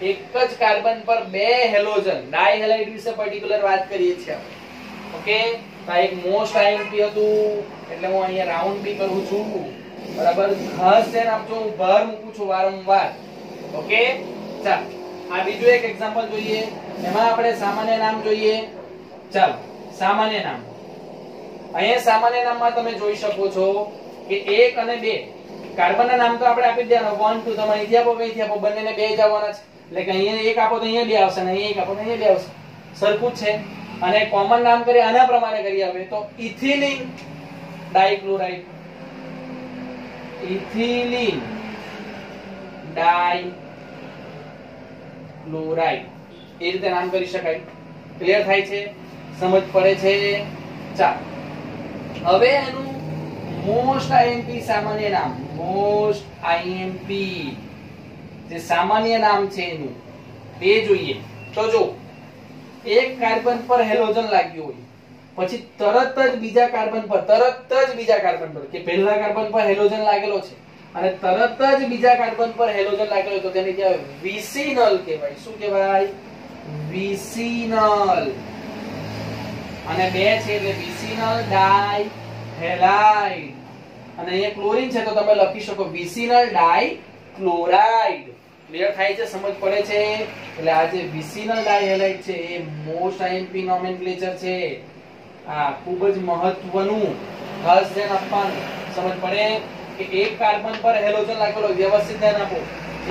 એક જ કાર્બન પર બે હેલોજન, ડાયહેલાઇડ વિશે પર્ટિક્યુલર વાત કરીએ છીએ આપણે. ઓકે, તો આ એક મોસ્ટ આઈએમપી હતું એટલે હું અહીંયા રાઉન્ડ બી કરું છું, બરાબર. ખાસ ધ્યાન આપજો, હું ભાર મૂકું છું વારંવાર. ઓકે, ચાલો આ બીજું એક એક્ઝામ્પલ જોઈએ. એમાં આપણે સામાન્ય નામ જોઈએ. ચાલો સામાન્ય નામ. અહીંયા સામાન્ય નામમાં તમે જોઈ શકો છો કે 1 અને 2 કાર્બનના નામ તો આપણે આપી દેવાના. 1 2 તમે અહીંથી આપો, અહીંથી આપો, બંનેને બે જ આવવાના છે. એટલે કે અહીંયા એક આપો તો અહીંયા બે આવશે, અને અહીંયા એક આપો તો અહીંયા બે આવશે, સરખું જ છે. અને કોમન નામ કરીએ આના પ્રમાણે કરીએ આપણે તો ઇથિલિન ડાઇક્લોરાઇડ. ઇથિલિન ડાઈ ક્લોરાઇડ, એ રીતે નામ કરી શકાય. ક્લિયર થાય છે? સમજ પડે છે? ચાલો, હવે એનું મોસ્ટ આઈએમપી સામાન્ય નામ, મોસ્ટ આઈએમપી જે સામાન્ય નામ છે એનું તે જોઈએ. તો જો એક કાર્બન પર હેલોજન લાગ્યું હોય, પછી તરત જ બીજા કાર્બન પર કે પહેલા કાર્બન પર હેલોજન લાગેલો છે અને તરત જ બીજા કાર્બન પર હેલોજન લાગેલો તો તેને કહેવાય વિસિનલ કહેવાય. શું કહેવાય? વિસિનલ. અને બે છે એટલે વિસિનલ ડાઈ હેલાઇડ. અને અહીંયા ક્લોરીન છે તો તમે લખી શકો વિસિનલ ડાઈ ક્લોરાઇડ. ક્લિયર થાય છે? સમજ પડે છે? એટલે આ જે વિસિનલ ડાઈ હેલાઇડ છે એ મોસ્ટ આઈએમપી નોમેનક્લેચર છે. આ ખૂબ જ મહત્વનું ખાસ ધ્યાન આપવાનું. સમજ પડે કે એક કાર્બન પર હેલોજન લાગેલો હોય, વ્યવસ્થિત ધ્યાન આપો.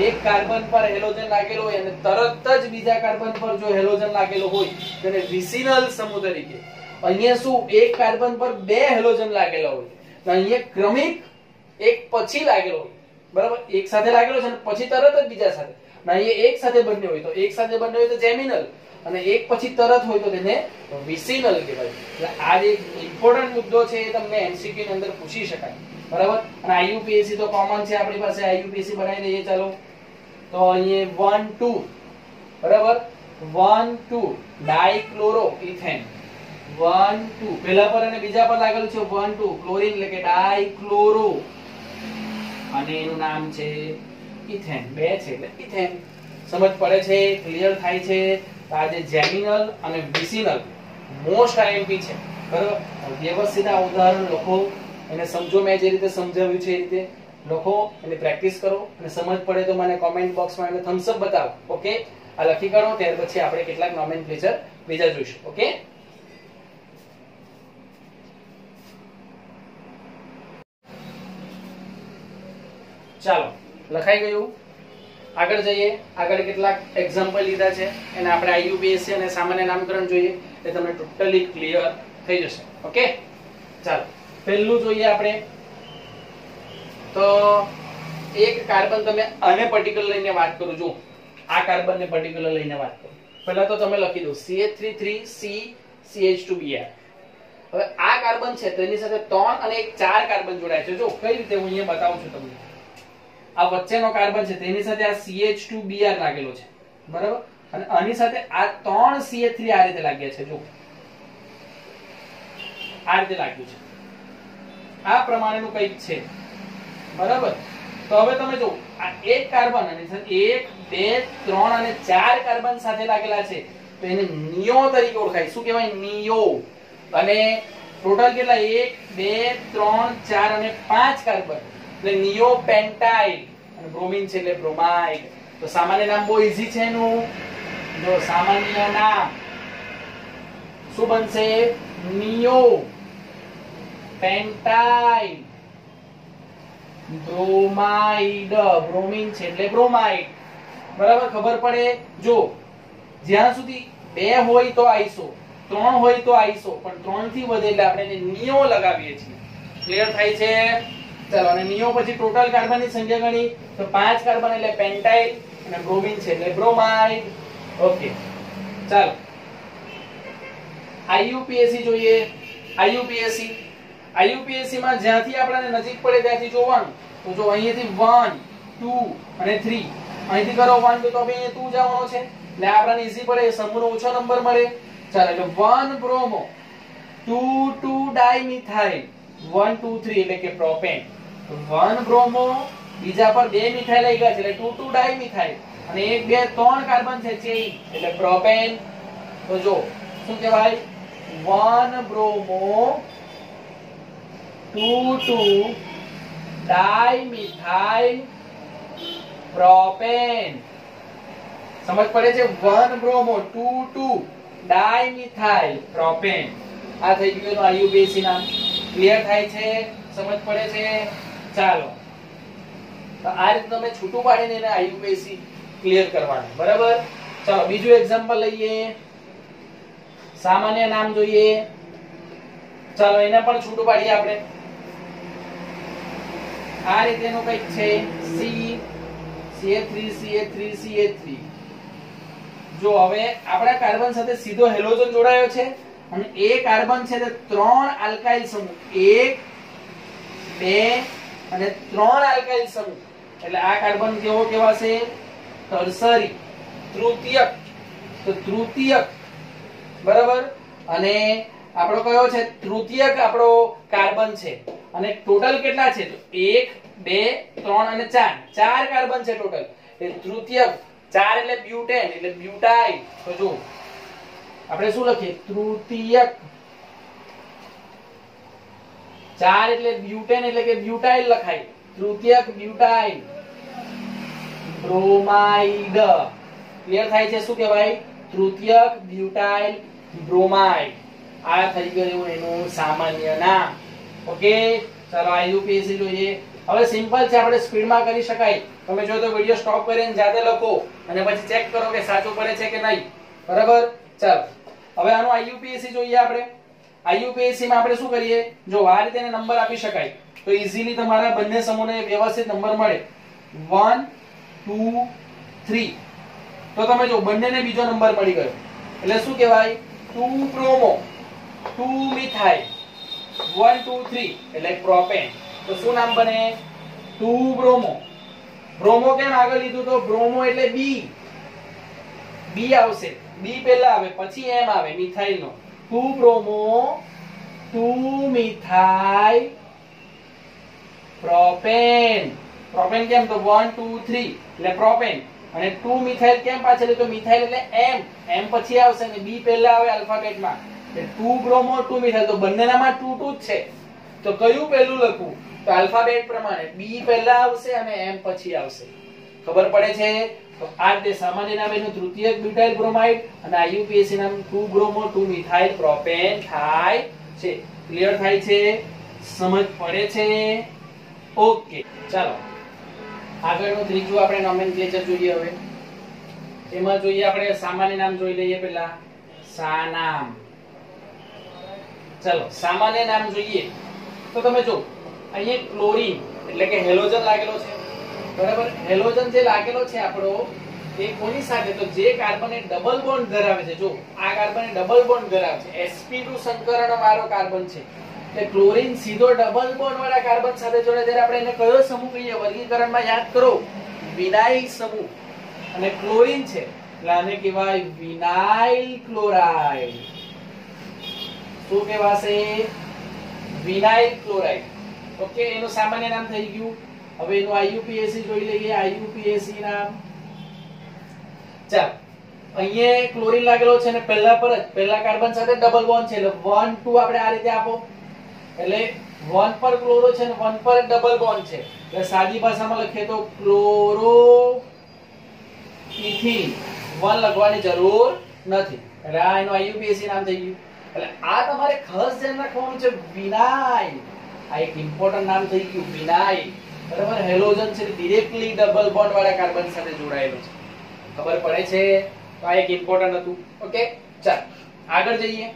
એક કાર્બન પર હેલોજન લાગેલો હોય અને તરત જ બીજા કાર્બન પર જો હેલોજન લાગેલો હોય તેને વિસિનલ સમૂહ તરીકે. અહીંયા શું, એક કાર્બન પર બે હેલોજન લાગેલા હોય તો અહીંયા ક્રમિક એક પછી લાગેલો હોય, બરાબર? એક સાથે લાગેલો છે અને પછી તરત જ બીજા સાથે. અને અહીંયા એક સાથે બંને હોય તો જેમિનલ, અને એક પછી તરત હોય તો તેને વિસિનલ કહેવાય. એટલે આ જે ઇમ્પોર્ટન્ટ મુદ્દો છે એ તમને એમસીક્યુ ની અંદર પૂછી શકાય, બરાબર? અને આઈયુપીએસસી તો કોમન છે આપણી પાસે. આઈયુપીએસસી બનાવી દઈએ. ચાલો, તો અહીંયા 1 2, બરાબર? 1 2 ડાઇક્લોરો ઇથેન. 1 2 પહેલા પર અને બીજા પર લાગેલું છે 1 2 ક્લોરીન એટલે કે ડાઇક્લોરો, અને એનું નામ છે ઇથેન. બે છે એટલે ઇથેન. સમજ પડે છે? ક્લિયર થાય છે? આ જે જેમિનલ અને વિસિનલ મોસ્ટ આઈએમપી છે, બરાબર? વ્યવસ્થિત આ ઉદાહરણ લખો, એને સમજો. મેં જે રીતે સમજાવ્યું છે એ રીતે લખો, એની પ્રેક્ટિસ કરો, અને સમજ પડે તો મને કોમેન્ટ બોક્સમાં એને થમ્સ અપ બતાવો. ઓકે, આ લખી કાઢો. ત્યાર પછી આપણે કેટલાક નોમેનક્લેચર બીજા જોઈશું. ઓકે, ચાલો, લખાઈ ગયું? આગળ જઈએ. આગળ કેટલાક એક્ઝામ્પલ લીધા છે, એને આપણે આઈયુપીએસસી અને સામાન્ય નામકરણ જોઈએ એટલે તમને ટોટલી ક્લિયર થઈ જશે. ઓકે, ચાલો, પહેલું જોઈએ આપણે. તો એક કાર્બન, તમે આને પર્ટિક્યુલર લઈને વાત કરું. જો આ કાર્બન ને પર્ટિક્યુલર લઈને વાત કરું. પહેલા તો તમે લખી દો CH3CH2Br. હવે આ કાર્બન છે તેની સાથે 3 અને 4 કાર્બન જોડાય છે. જો કઈ રીતે હું અહીંયા બતાવું છું તમને. આ વચ્ચેનો કાર્બન છે તેની સાથે આ CH2Br લાગેલો છે, બરાબર? અને આની સાથે આ 3 CH3 આ રીતે લાગ્યા છે. જો આ રીતે લાગ્યું છે. આ પ્રમાણેનું કંઈક છે, બરાબર? તો હવે તમે જો આ એક કાર્બન અને 1 2 3 અને 4 કાર્બન સાથે લાગેલા છે તો એને નિયો તરીકે ઓળખાય. શું કહેવાય? નિયો. અને ટોટલ કેટલા? 1 2 3 4 અને 5 કાર્બન એટલે નિયોપેન્ટાઇડ. અને બ્રોમિન છે એટલે બ્રોમાઇડ. તો સામાન્ય નામ બહુ ઈઝી છે એનું. જો સામાન્ય નામ શું બનશે? નિયોપેન્ટાઇડ બ્રોમાઇડ. બ્રોમિન છે એટલે બ્રોમાઇડ. બરાબર? ખબર પડે? જો જ્યાં સુધી 2 હોય તો આઈસો, 3 હોય તો આઈસો, પણ 3 થી વધે એટલે આપણે એને નિયો લગાવીએ છીએ. ક્લિયર થાય છે? ચાલો, અને નિયો પછી ટોટલ કાર્બન ની સંખ્યા ગણી તો 5 કાર્બન એટલે પેન્ટાઇડ, અને બ્રોમિન છે એટલે બ્રોમાઇડ. ઓકે, ચાલો, આઈયુપીએસસી જોઈએ. આઈયુપીએસસી માં જ્યાંથી આપણને નજીક પડે ત્યાંથી જોવાનું. તો જો અહીંયાથી 1 2 અને 3 અહીંથી કરો 1 2 તો અહીંયા 2 જવાનો છે એટલે આપણને ઈઝી પડે, સમૂહનો ઓછો નંબર મળે. ચાલો, એટલે 1 બ્રોમો 2 2 ડાઇમિથાઇલ 1 2 3 એટલે કે પ્રોપેન. 1 બ્રોમો, બીજા પર 2 મિથાઇલ આવી ગયા છે એટલે 2 2 ડાઇમિથાઇલ, અને 1 2 3 કાર્બન છે ચેઇન એટલે પ્રોપેન. તો જો શું કહેવાય? 1 બ્રોમો 2 2 ડાઇમિથાઇલ પ્રોપેન. સમજ પડે છે? 1 બ્રોમો 2 2 ડાઇમિથાઇલ પ્રોપેન. આ થઈ ગયું એનું આઈયુપીએસસી નામ. ક્લિયર થાય છે? સમજ પડે છે? ચાલો, તો આ રીતે તમે છૂટું પાડીને એને આઈયુપીએસસી ક્લિયર કરવાનું. બરાબર? ચાલો, બીજું એક્ઝામ્પલ લઈએ. સામાન્ય નામ જોઈએ. ચાલો, એને પણ છૂટું પાડીએ આપણે. આ રીતેનું કંઈક છે CH3 જો હવે આપણા કાર્બન સાથે સીધો હેલોજન જોડાયો છે અને એ કાર્બન છે તે 3 આલ્કાઇલ સમૂહ 1 2 અને 3 આલ્કાઇલ સમૂહ એટલે આ કાર્બન કેવો કહેવાશે ટર્સરી તૃતીયક તો તૃતીયક બરાબર અને આપણો કયો છે તૃતીયક આપણો કાર્બન છે અને ટોટલ કેટલા છે તો 1 2 3 અને 4 ચાર કાર્બન છે ટોટલ એ તૃતીયક 4 એટલે બ્યુટેન એટલે બ્યુટાઇલ તો જો આપણે શું લખીએ તૃતીયક 4 એટલે બ્યુટેન એટલે કે બ્યુટાઇલ લખાય તૃતીયક બ્યુટાઇલ બ્રોમાઇડ ક્લિયર થાય છે શું કહેવાય તૃતીયક બ્યુટાઇલ બ્રોમાઇડ આ થઈ ગયું એનું સામાન્ય નામ ઓકે ચાલો IUPAC જોઈએ હવે સિમ્પલ છે આપણે સ્પીડમાં કરી શકાય તમે જો તો વિડિયો સ્ટોપ કરીને જાતે લખો અને પછી ચેક કરો કે સાચું પડે છે કે નહીં બરાબર ચાલો હવે આનું IUPAC જોઈએ આપણે IUPAC માં આપણે શું કરીએ જો આ રીતે નંબર આપી શકાય તો ઈઝીલી તમારા બંને સમૂહને વ્યવસ્થિત નંબર મળે 1 2 3 તો તમે જો બંનેને બીજો નંબર મળી ગયો એટલે શું કહેવાય 2 બ્રોમો 2 મિથાઇલ 1 2 3 એટલે પ્રોપેન તો શું નામ બને 2 બ્રોમો બ્રોમો કેમ આગળ લીધું તો બ્રોમો એટલે બી આવશે બી પહેલા આવે પછી એમ આવે મિથાઇલ નો 2 બ્રોમો 2 મિથાઇલ પ્રોપેન પ્રોપેન કેમ તો 1 2 3 એટલે પ્રોપેન અને 2 મિથાઇલ કેમ પાછળ તો મિથાઇલ એટલે એમ પછી આવશે ને બી પહેલા આવે આલ્ફાબેટમાં એટલે 2 બ્રોમો 2 મિથાઇલ તો બંનેનામાં 2 2 જ છે તો કયું પહેલું લખવું તો આલ્ફાબેટ પ્રમાણે બી પહેલા આવશે અને એમ પછી આવશે ખબર પડે છે તો આ રીતે સામાન્ય નામ એનું તૃતીયક બ્યુટાઇલ બ્રોમાઇડ અને IUPAC નામ 2 બ્રોમો 2 મિથાઇલ પ્રોપેન થાય છે ક્લિયર થાય છે સમજ પડે છે ઓકે ચાલો આગળનું ત્રીજું આપણે નોમેનક્લેચર જોઈએ હવે એમાં જોઈએ આપણે સામાન્ય નામ જોઈ લઈએ પહેલા સાનામ ચાલો સામાન્ય નામ જોઈએ તો તમે જો અહીંયા ક્લોરીન એટલે કે હેલોજન લાગેલો છે બરાબર હેલોજન જે લાગેલો છે આપણો એ કોની સાથે તો જે કાર્બન એ ડબલ બોન્ડ ધરાવે છે જો આ કાર્બન એ ડબલ બોન્ડ ધરાવે છે sp2 સંકરણ વાળો કાર્બન છે એટલે ક્લોરીન સીધો ડબલ બોન્ડ વાળા કાર્બન સાથે જોડે ત્યારે આપણે એને કયો સમૂહ કહીએ વર્ગીકરણમાં યાદ કરો વિનાઇલ સમૂહ અને ક્લોરીન છે એટલે આને કહેવાય વિનાઇલ ક્લોરાઇડ શું કહેવાશે વિનાઇલ ક્લોરાઇડ ઓકે એનું સામાન્ય નામ થઈ ગયું હવે એનું IUPAC જોઈ લઈએ IUPAC નામ ચાલ અહીંયા ક્લોરીન લાગેલો છે ને પહેલા કાર્બન સાથે ડબલ બોન્ડ છે એટલે 1 2 આપણે આ રીતે આપો એટલે 1 પર ક્લોરો છે ને 1 પર ડબલ બોન્ડ છે એટલે સાદી ભાષામાં લખીએ તો ક્લોરો ઇથિન 1 લખવાની જરૂર નથી એટલે આ એનું IUPAC નામ થઈ ગયું એટલે આ તમારે ખાસ ધ્યાન રાખવાનું છે વિનાઇલ આ એક ઇમ્પોર્ટન્ટ નામ થઈ ગયું વિનાઇલ બરાબર હેલોજન છે ડાયરેક્ટલી ડબલ બોન્ડ વાળા કાર્બન સાથે જોડાયેલું છે ખબર પડે છે તો આ એક ઇમ્પોર્ટન્ટ હતું ઓકે ચાલ આગળ જઈએ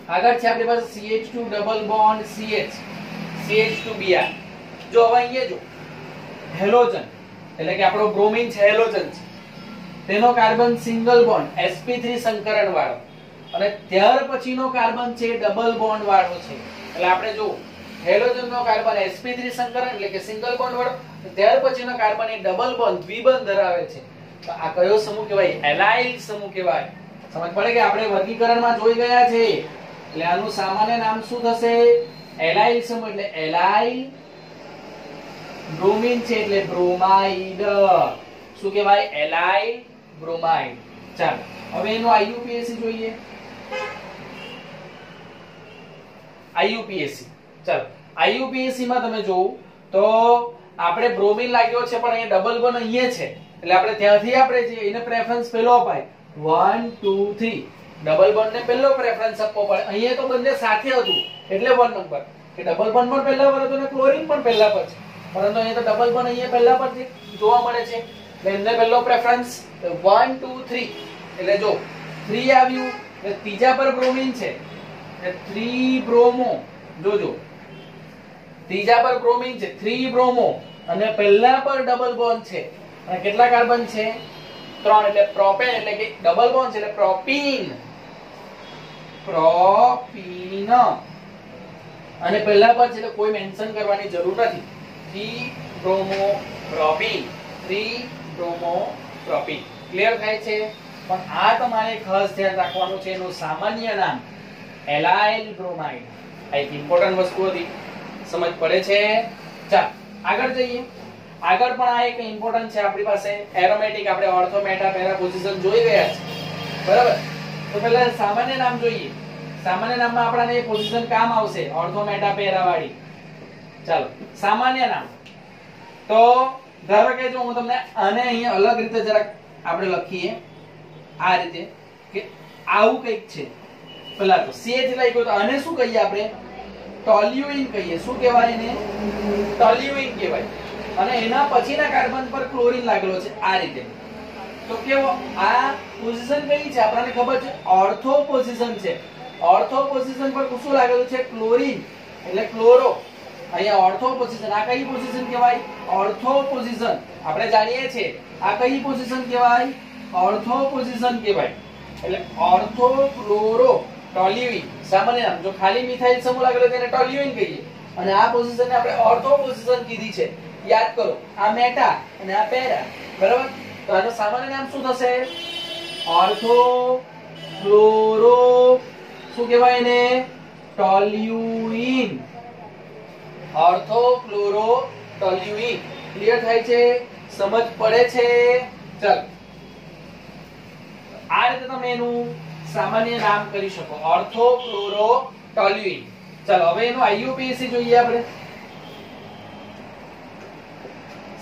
આગળ છે આપણી પાસે CH2 double bond CH CH2Br જો હવે અહીંયા જો હેલોજન એટલે કે આપણો બ્રોમિન છે હેલોજન છે તેનો કાર્બન સિંગલ બોન્ડ sp3 સંકરણ વાળો અને ત્યાર પછીનો કાર્બન છે ડબલ બોન્ડ વાળો છે એટલે આપણે જો હેલોજન નો કાર્બન sp3 સંકરણ એટલે કે સિંગલ બોન્ડ વાળો ત્યાર પછીનો કાર્બન એ ડબલ બોન્ડ દ્વિબંધ ધરાવે છે તો આ કયો સમૂહ કહેવાય એલાઇલ સમૂહ કહેવાય સમજ પડે કે આપણે વર્ગીકરણમાં જોઈ ગયા છે એટલે આનું સામાન્ય નામ શું થશે એલાઇલ સમૂહ એટલે એલાઇલ બ્રોમિન છે એટલે બ્રોમાઇડ શું કહેવાય એલાઇલ બ્રોમાઇડ ચાલો હવે એનું IUPAC જોઈએ IUPAC ચાલો IUPAC માં તમે જોવો તો આપણે બ્રોમિન લાગ્યો છે પણ અહીંયા ડબલ બોન્ડ અહીંયા છે એટલે આપણે ત્યાંથી આપણે જે એને પ્રેફરન્સ પહેલો અપાય 1 2 3 ડબલ બોન્ડ ને પહેલો પ્રેફરન્સ આપવો પડે અહીંયા તો બંને સાથે હતું એટલે 1 નંબર કે ડબલ બોન્ડ પણ પહેલા પર હતું ને ક્લોરીન પણ પહેલા પર છે પરંતુ અહીંયા તો ડબલ બોન્ડ અહીંયા પહેલા પર જોવા મળે છે એટલે એમને પહેલો પ્રેફરન્સ 1 2 3 એટલે જો 3 આવ્યું એટલે ત્રીજા પર બ્રોમિન છે એટલે 3 બ્રોમો જોજો ત્રીજા પર બ્રોમિન છે 3 બ્રોમો અને પહેલા પર ડબલ બોન્ડ છે અને કેટલા કાર્બન છે 3 એટલે પ્રોપેન એટલે કે ડબલ બોન્ડ છે એટલે પ્રોપીન અને પહેલા પર છે એટલે કોઈ મેન્શન કરવાની જરૂર નથી 3 bromo propyne 3 bromo propyne clear થાય છે પણ આ તમારે ખાસ ધ્યાન રાખવાનું છે એનું સામાન્ય નામ એલાઇલ બ્રોમાઇડ આ એક ઇમ્પોર્ટન્ટ વસ્તુ હતી સમજ પડે છે ચાલ આગળ જઈએ આગળ પણ આ એક ઇમ્પોર્ટન્ટ છે આપણી પાસે એરોમેટિક આપણે ઓર્થો મેટા પેરા પોઝિશન જોઈ ગયા છે બરાબર તો પહેલા સામાન્ય નામ જોઈએ સામાન્ય નામમાં આપણને એ પોઝિશન કામ આવશે ઓર્થો મેટા પેરા વાળી ચાલો સામાન્ય નામ તો ધારો કે જો હું તમને આને અહીંયા અલગ રીતે જરાક આપણે લખીએ આ રીતે કે આવું કંઈક છે પેલા તો CH લખ્યો તો આને શું કહીએ આપણે ટોલ્યુઇન કહીએ શું કહેવાય એને ટોલ્યુઇન કહેવાય અને એના પછીના કાર્બન પર ક્લોરીન લાગેલો છે આ રીતે તો કેવો આ પોઝિશન કઈ છે આપણને ખબર છે ઓર્થો પોઝિશન છે ઓર્થો પોઝિશન પર શું લાગેલું છે ક્લોરીન એટલે ક્લોરો અહીંયા ઓર્થો પોઝિશન આ કઈ પોઝિશન કહેવાય ઓર્થો પોઝિશન આપણે જાણીએ છીએ આ કઈ પોઝિશન કહેવાય ઓર્થો પોઝિશન કહેવાય એટલે ઓર્થો ક્લોરો ટોલ્યુઇન સામાન્ય નામ જો ખાલી મિથાઇલ સમૂહ લાગેલો તેને ટોલ્યુઇન કહીએ અને આ પોઝિશનને આપણે ઓર્થો પોઝિશન કીધી છે યાદ કરો આ મેટા અને આ પેરા બરાબર તો આનું સામાન્ય નામ શું થશે ઓર્થો ક્લોરો શું કહેવાય એને toluene ortho chloro toluene clear થાય છે સમજ પડે છે ચાલ આ રીતે તમે એનું સામાન્ય નામ કરી શકો ઓર્થો ક્લોરો ટોલ્યુઇન ચાલો હવે એનું IUPAC જોઈએ આપણે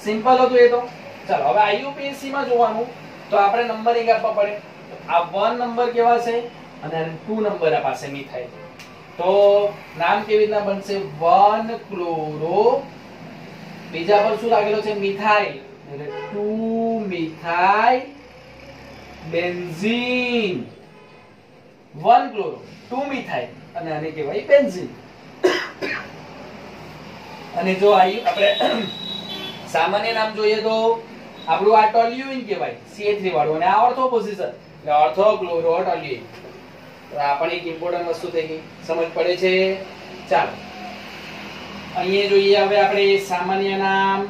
સિમ્પલ હતું એ તો ચાલો હવે IUPAC માં જોવાનું તો આપણે નંબરિંગ આપવા પડે આ 1 નંબર કેવા છે અને 2 નંબર આ પાસે મિથાઇલ તો નામ કેવી રીતના બનશે 1 ક્લોરો બીજા પર શું લાગેલો છે મિથાઇલ એટલે 2 મિથાઇલ બેન્ઝીન 1 ક્લોરો 2 મિથાઇલ અને આને કહેવાય બેન્ઝીન અને જો આપણે સામાન્ય નામ જોઈએ તો આપણું આ ટોલ્યુઇન કહેવાય CH3 વાળું અને આ ઓર્થો પોઝિશન એટલે ઓર્થો ક્લોરો ટોલ્યુઇન તો આ પણ એક ઇમ્પોર્ટન્ટ વસ્તુ થઈ ગઈ સમજ પડે છે ચાલો અહીંયા જોઈએ હવે આપણે સામાન્ય નામ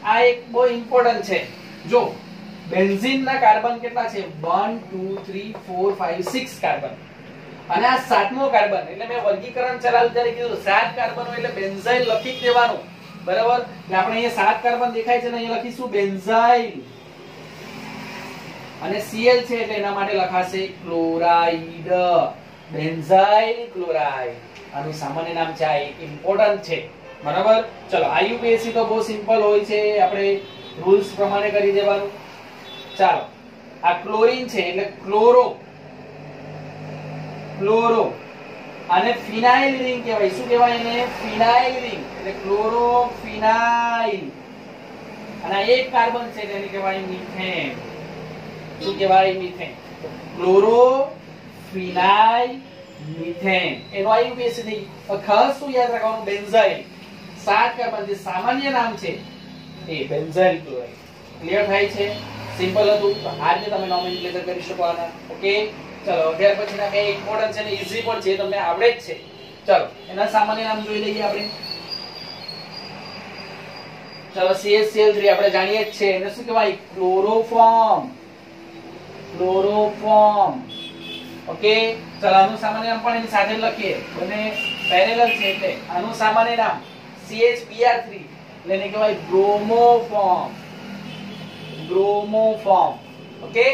આ એક બહુ ઇમ્પોર્ટન્ટ છે જો બેન્ઝીન ના કાર્બન કેટલા છે 1 2 3 4 5 6 કાર્બન અને આ સાતમો કાર્બન એટલે મેં વર્ગીકરણ ચલાવ્યું ત્યારે કીધું 7 કાર્બનો એટલે બેન્ઝાઇલ લખી દેવાનું બરાબર એટલે આપણે અહીંયા 7 કાર્બન દેખાય છે ને અહીંયા લખીશું બેન્ઝાઇલ અને Cl છે એટલે એના માટે લખાશે ક્લોરાઇડ બેન્ઝાઇલ ક્લોરાઇડ આનું સામાન્ય નામ છે આ ઇમ્પોર્ટન્ટ છે બરાબર ચલો IUPAC તો બહુ સિમ્પલ હોય છે આપણે રૂલ્સ પ્રમાણે કરી દેવાનું ચાલો આ ક્લોરીન છે એટલે ક્લોરો ક્લોરો અને ફિનાઇલ રિંગ કહેવાય શું કહેવાય એને ફિનાઇલ રિંગ એટલે ક્લોરો ફિનાઇલ અને એક કાર્બન છે તેને કહેવાય મિથેન શું કહેવાય મિથેન ક્લોરો ફિનાઇલ મિથેન એનો IUPAC થઈ ખાસ શું યાદ રાખવાનું બેન્ઝાઇલ 7 કાર્બન જે સામાન્ય નામ છે એ બેન્ઝાઇલ ક્લોરાઇડ ક્લિયર થાય છે સિમ્પલ હતું તો આ રીતે તમે નોમેનક્લેચર કરી શકો આના ઓકે ચલો ત્યાર પછીના બે ઇમ્પોર્ટન્ટ છે ને ઈઝી પણ છે તમને આવડે જ છે ચલો એના સામાન્ય નામ જોઈ લઈએ આપણે ચલો CHCl3 આપણે જાણીએ જ છે એને શું કહેવાય ક્લોરોફોર્મ ઓકે ચલો આનું સામાન્ય નામ પણ એની સાથે લખીએ અને પેરેલલ છે એટલે આનું સામાન્ય નામ CHBr3 એટલે એને કહેવાય બ્રોમોફોર્મ ઓકે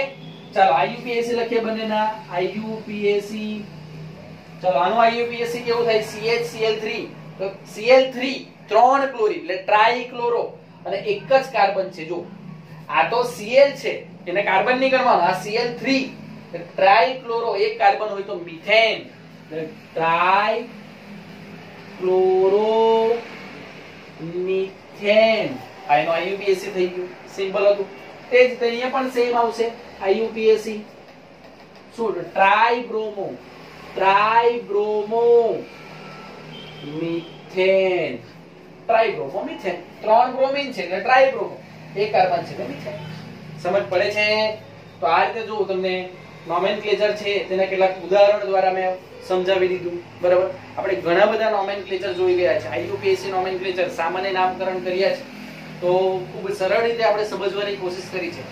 ચલો IUPAC લખીએ બંનેના IUPAC ચલો આનું IUPAC કેવું થાય CHCl3 તો Cl3 3 ક્લોરીન એટલે ટ્રાઇક્લોરો અને એક જ કાર્બન છે જો આ તો Cl છે એને કાર્બન નહીં કરવાનો આ Cl3 ટ્રાઇક્લોરો એક કાર્બન હોય તો મિથેન ટ્રાઇક્લોરો મિથેન આ એનો IUPAC થઈ ગયું સિમ્પલ હતું તે જ રીતે અહીંયા પણ સેમ આવશે IUPAC શું ટ્રાઇબ્રોમો મિથેન ટ્રાઇબ્રોમોમિથેન. 3 બ્રોમિન છે એટલે ટ્રાઇબ્રોમો, 1 કાર્બન છે એટલે મિથેન. સમજ પડે છે? તો આ રીતે જો તમને નોમેનક્લેચર છે તેના કેટલાક ઉદાહરણ દ્વારા મેં સમજાવી દીધું. બરાબર, આપણે ઘણા બધા નોમેનક્લેચર જોઈ ગયા છે. આઈયુપીએસસી નોમેનક્લેચર સામાન્ય નામકરણ કર્યા છે, તો ખૂબ સરળ રીતે આપણે સમજવાની કોશિશ કરી છે.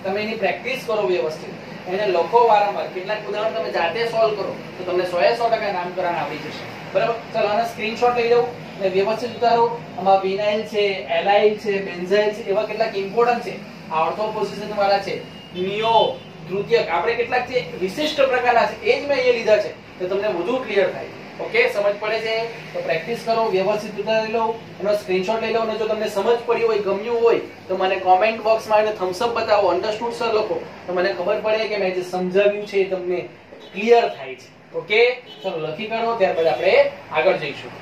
તમે એની પ્રેક્ટિસ કરો વ્યવસ્થિત, એને લખો વારંવાર. કેટલાક ઉદાહરણ તમે જાતે સોલ્વ કરો તો તમને 100% નામકરણ આવડી જશે. બરાબર, ચાલો આનો સ્ક્રીનશોટ લઈ લઉં અને વ્યવસ્થિત ઉતારો. આમાં વિનાઇલ છે, એલાઇલ છે, બેન્ઝાઇલ છે, એવા કેટલાક ઇમ્પોર્ટન્ટ છે. આ ઓર્થો પોઝિશન વાળા છે. નિયો, તૃતીયક, આપણે કેટલાક છે વિશિષ્ટ પ્રકારના છે, એ જ મેં અહીંયા લીધા છે તો તમને વધુ ક્લિયર થાય. ઓકે, સમજ પડે છે? તો પ્રેક્ટિસ કરો, વ્યવસ્થિત ઉતારી લો, એનો સ્ક્રીનશોટ લઈ લો, અને જો તમને સમજ પડી હોય, ગમ્યું હોય તો મને કોમેન્ટ બોક્સમાં એને થમ્સ અપ બતાવો, અન્ડરસ્ટુડ સર લખો, તો મને ખબર પડે કે મેં જે સમજાવ્યું છે એ તમને ક્લિયર થાય છે. ઓકે, ચલો લખી કાઢો, ત્યારબાદ આપણે આગળ જઈશું.